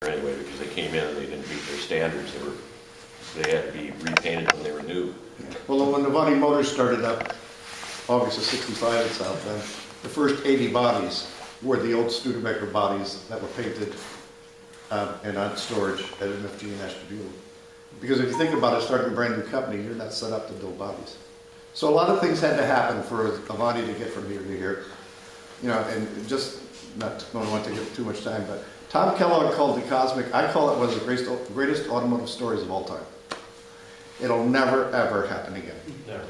anyway, because they came in and they didn't meet their standards. They had to be repainted when they were new. Well, when Avanti Motors started up, August of '65 in South Bend, the first 80 bodies were the old Studebaker bodies that were painted and on storage at MFG in Ashtabula. Because if you think about it, starting a brand new company, you're not set up to build bodies. So a lot of things had to happen for Avanti to get from here to here. You know, and just, don't want to take too much time, but Tom Kellogg called the Cosmic, I call it one of the greatest automotive stories of all time. It'll never, ever happen again. Never.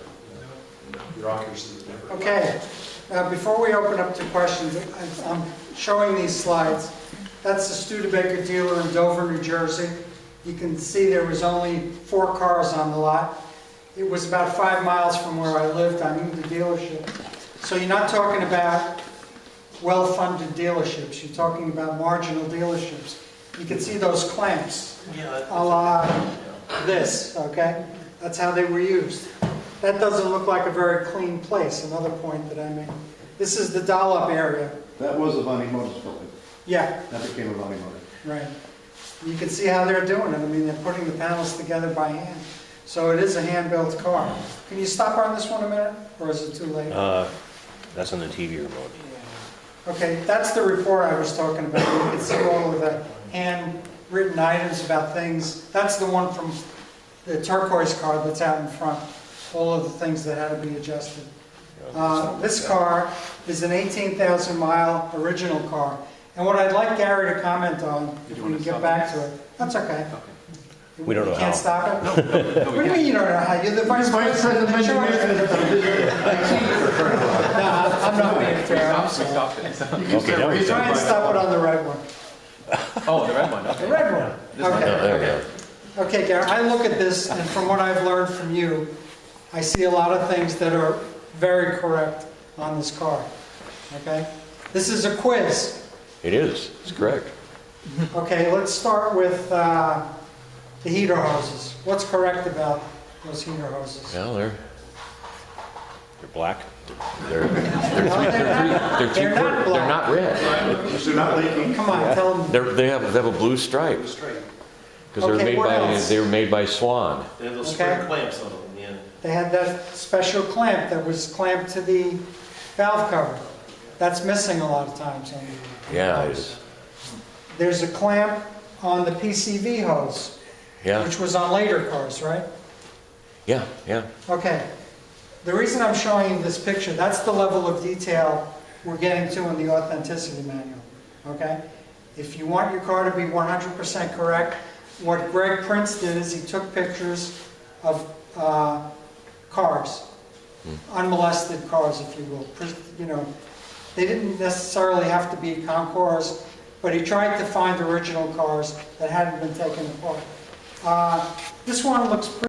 Bureaucracy never. Okay, now before we open up to questions, I'm showing these slides. That's the Studebaker dealer in Dover, New Jersey. You can see there was only 4 cars on the lot. It was about 5 miles from where I lived. I knew the dealership. So you're not talking about well-funded dealerships. You're talking about marginal dealerships. You can see those clamps, a la this, okay? That's how they were used. That doesn't look like a very clean place, another point that I made. This is the dollop area. That was Avanti Motors building. Yeah. That became Avanti Motors. Right. You can see how they're doing it. I mean, they're putting the panels together by hand. So it is a hand-built car. Can you stop on this one a minute, or is it too late? That's on the TV remote. Okay, that's the report I was talking about. You can see all of the handwritten items about things. That's the one from the turquoise car that's out in front. All of the things that had to be adjusted. This car is an 18,000-mile original car. And what I'd like Gary to comment on, if we can get back to it, that's okay. We don't know You how. can't stop it? What do you mean you don't know how? You're the vice president in charge. No, I'm not being fair. I'm sorry. Try and stop it on the red one. Oh, the red one, okay. The red one. Oh, there we Okay. go. Okay, Gary, I look at this, and from what I've learned from you, I see a lot of things that are very correct on this car. Okay? This is a quiz. It is. It's correct. Okay, let's start with the heater hoses. What's correct about those heater hoses? Well, they're black. They're They're not red. They're not leaking. Come on, tell them. They have a blue stripe because Okay, what else? they were made by Swan. They have those Okay. spring clamps on them in the end. They had that special clamp that was clamped to the valve cover. That's missing a lot of times. On the Yeah, it hose. is. There's a clamp on the PCV hose, Yeah, which was on later cars, right? yeah, yeah. Okay. The reason I'm showing you this picture, that's the level of detail we're getting to in the authenticity manual. Okay? If you want your car to be 100% correct, what Greg Prince did is he took pictures of cars, unmolested cars, if you will. You know, they didn't necessarily have to be Concours, but he tried to find original cars that hadn't been taken apart. This one looks pretty